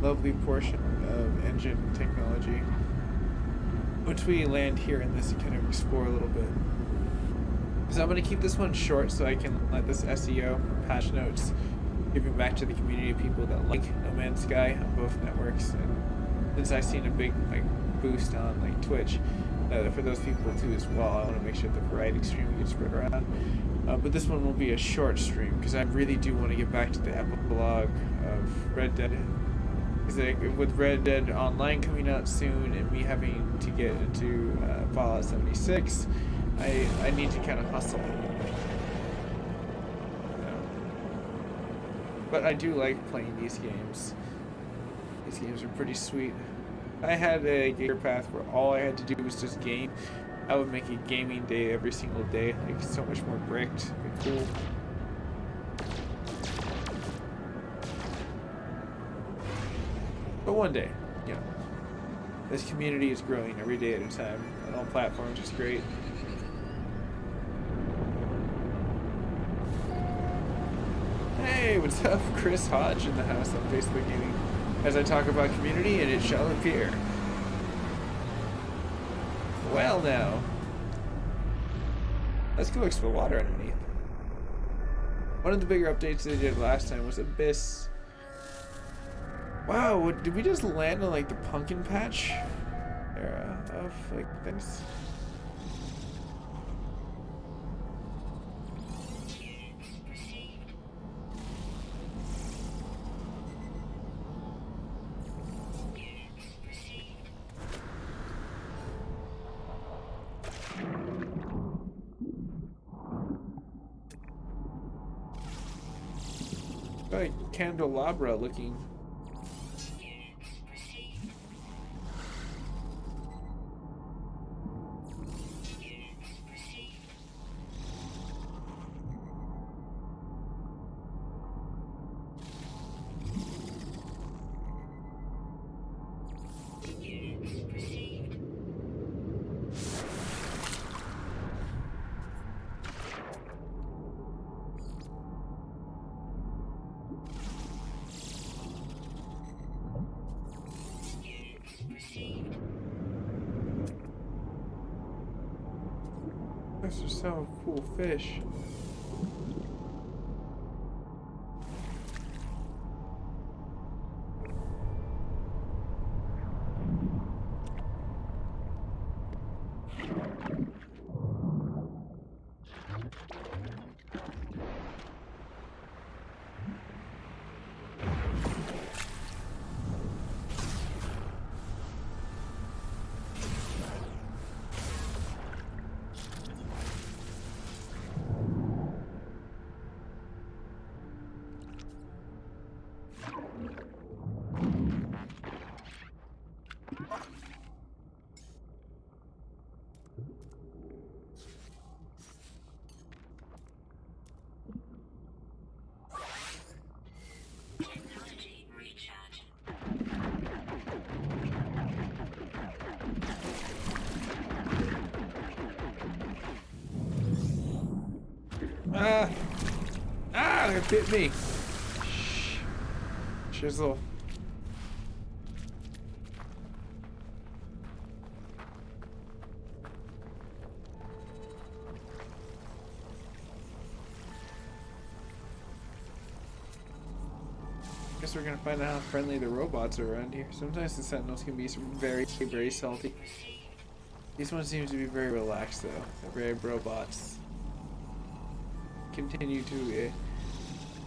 lovely portion of engine technology. Once we land here in this, kind of explore a little bit. So I'm going to keep this one short so I can let this SEO patch notes giving back to the community of people that like No Man's Sky on both networks. And since I've seen a big like boost on like Twitch, for those people too as well, I want to make sure the variety extremely gets spread around. But this one will be a short stream because I really do want to get back to the epilogue of Red Dead. Because with Red Dead Online coming out soon and me having to get into Fallout 76, I need to kind of hustle. But I do like playing these games. These games are pretty sweet. If I had a gear path where all I had to do was just game, I would make a gaming day every single day. Like so much more bricked. It'd be cool. But one day, you know, this community is growing every day at a time on all platforms. It's great. Hey, what's up? Chris Hodge in the house on Facebook Gaming. As I talk about community, and it shall appear. Well now. Let's go explore water underneath. One of the bigger updates they did last time was Abyss. Wow, did we just land on like the pumpkin patch era of like things? Like candelabra looking. Those are so cool fish. It bit me. Shizzle. Guess we're gonna find out how friendly the robots are around here. Sometimes the sentinels can be very, very salty. These ones seem to be very relaxed though. They're very robots. Continue to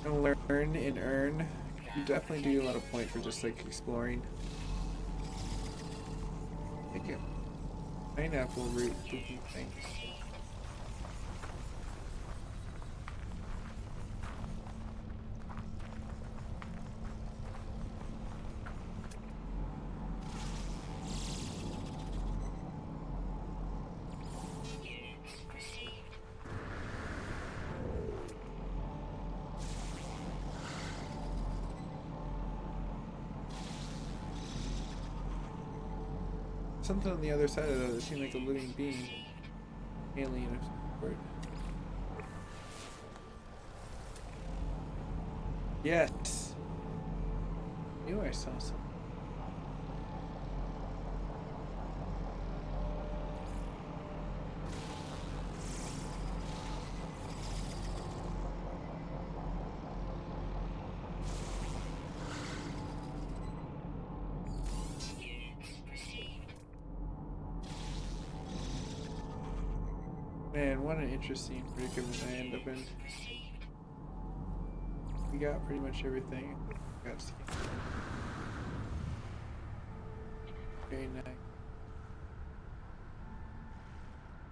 learn and earn. You definitely do a lot of point for just like exploring. Thank you. Pineapple root looking thing. Something on the other side of that seemed like a living being. Alien of some sort. Yes. I knew I saw something. Man, what an interesting predicament I end up in. We got pretty much everything. Got skin. Very nice.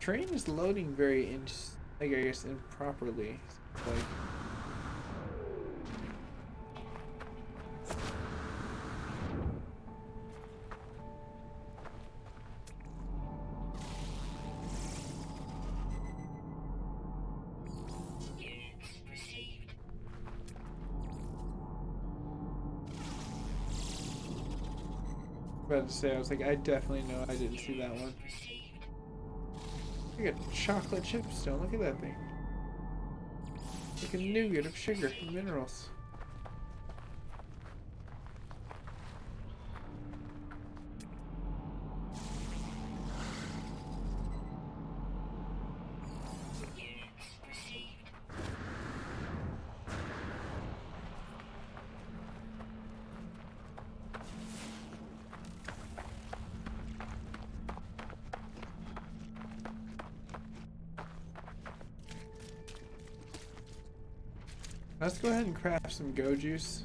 Train is loading very I guess improperly. Like about to say, I was like, I definitely know I didn't see that one. Look at chocolate chipstone, look at that thing. Like a nougat of sugar and minerals. Let's go ahead and craft some go juice.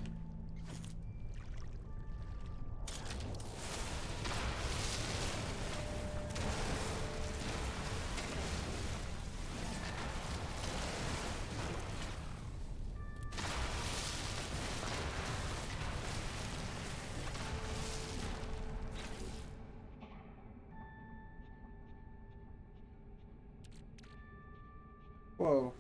Whoa.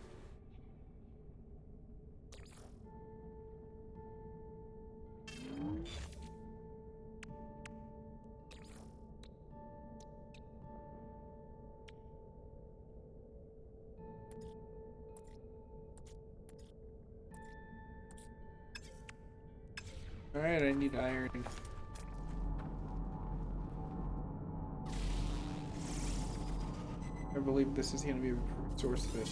Alright, I need iron. I believe this is going to be a source of it.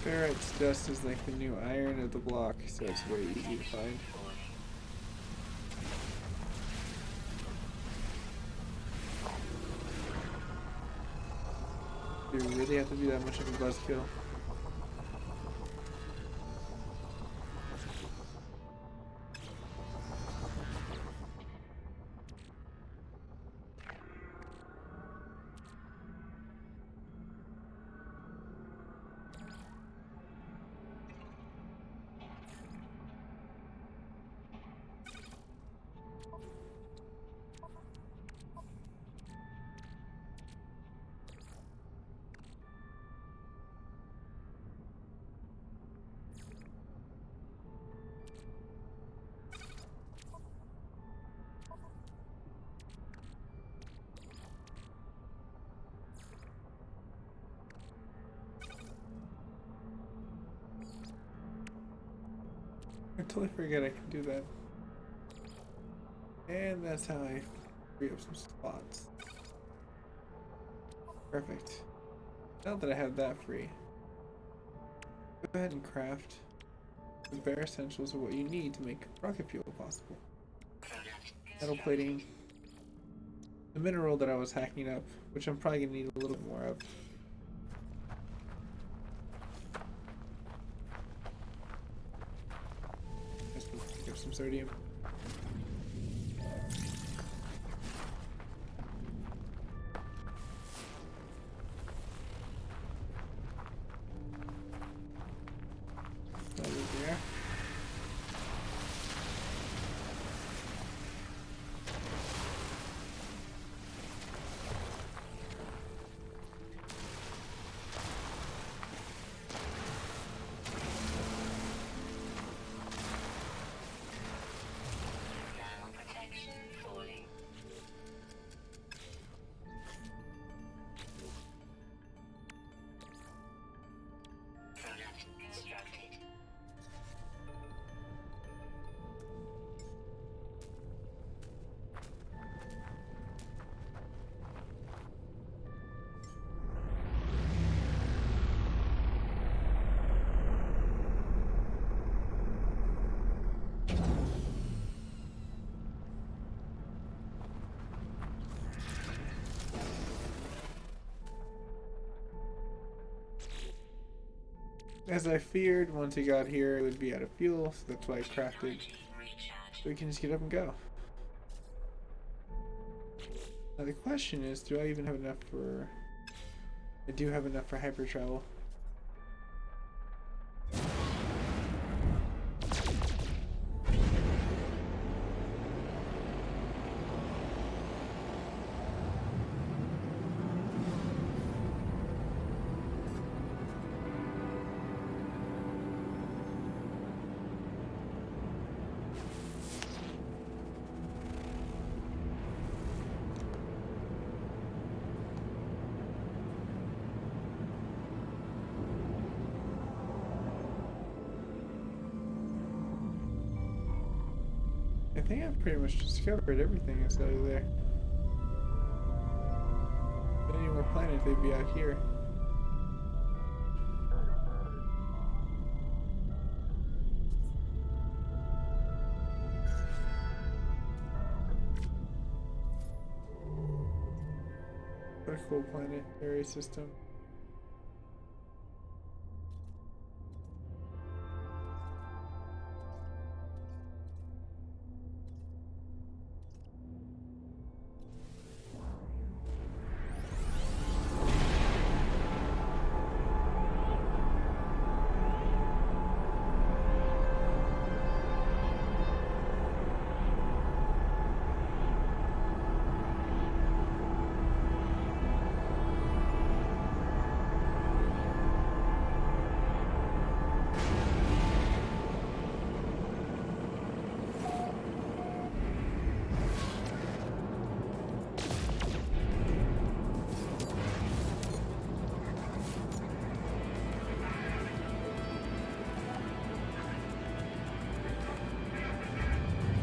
Ferrite's dust is like the new iron of the block, so it's very easy to find. Do we really have to be that much of a buzzkill? I totally forget I can do that. And that's how I free up some spots. Perfect. Now that I have that free, go ahead and craft the bare essentials of what you need to make rocket fuel possible. Metal plating, the mineral that I was hacking up, which I'm probably gonna need a little more of. Pick up some sodium. Over there. As I feared, once we got here, it would be out of fuel, so that's why I crafted. So we can just get up and go. Now the question is, do I even have enough for... I do have enough for hyper travel. I think I've pretty much discovered everything inside of there. If any more planets, they'd be out here. What a cool planetary system.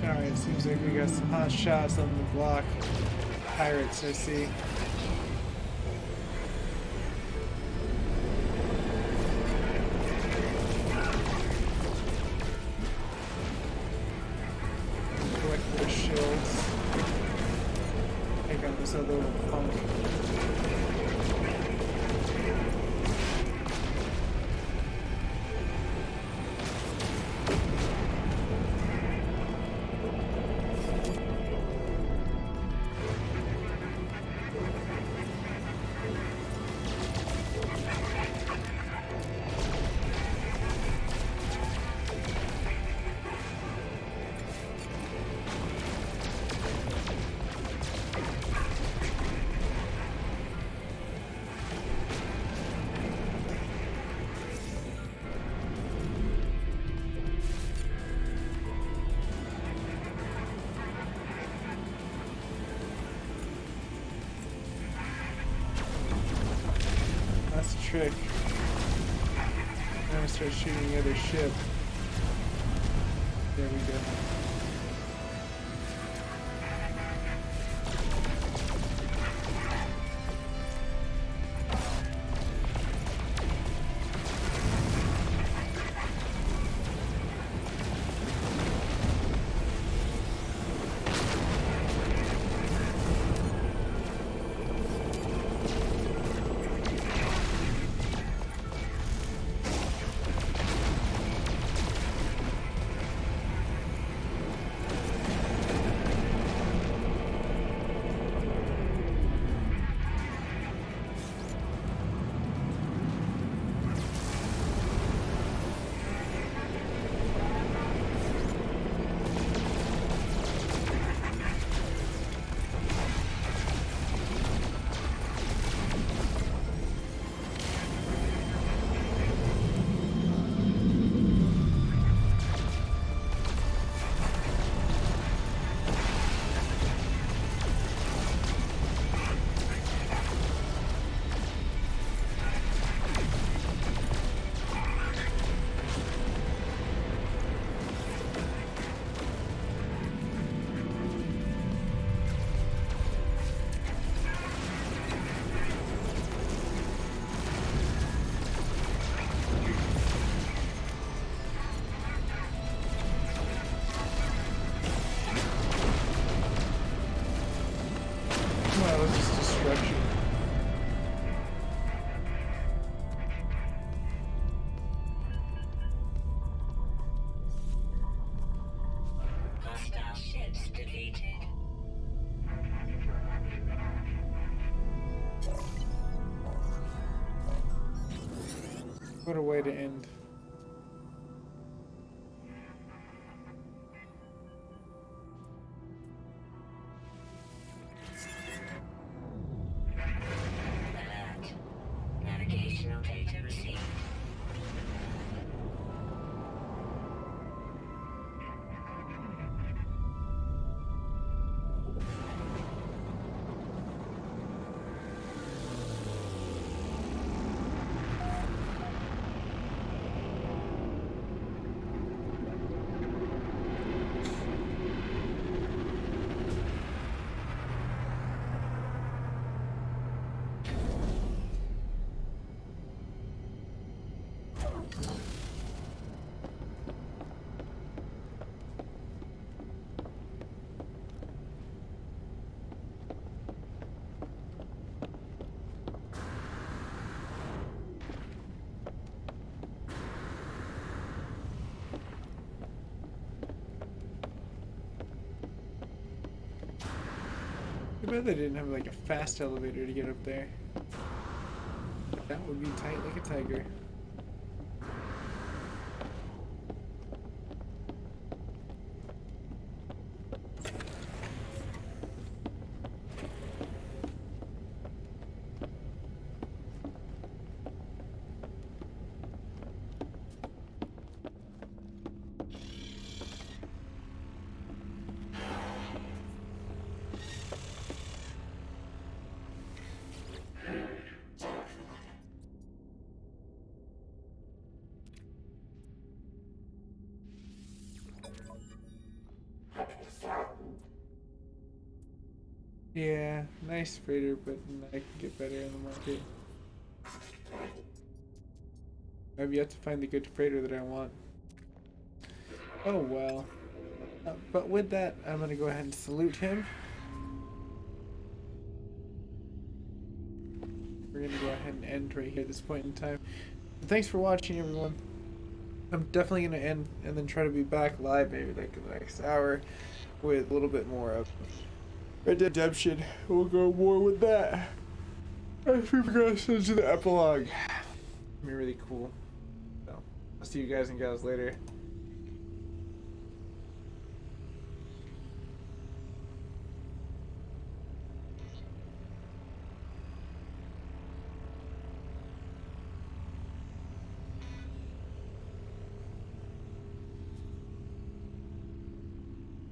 Alright, seems like we got some hot shots on the block. Pirates, I see. Collect their shields. Take out this other little punk. That's a trick. I'm gonna start shooting the other ship. There we go. Well, it's just destruction. Hostile ships defeated. What a way to end. Alert. Navigational data received. bet they didn't have like a fast elevator to get up there. That would be tight like a tiger. Yeah, nice freighter, but I can get better in the market. I've yet to find the good freighter that I want. Oh well. But with that, I'm gonna go ahead and salute him. We're gonna go ahead and end right here at this point in time. Thanks for watching, everyone. I'm definitely gonna end and then try to be back live maybe like in the next hour with a little bit more of Red Dead Redemption. We'll go more with that as we progress into the epilogue. It's gonna be really cool. So I'll see you guys and gals later.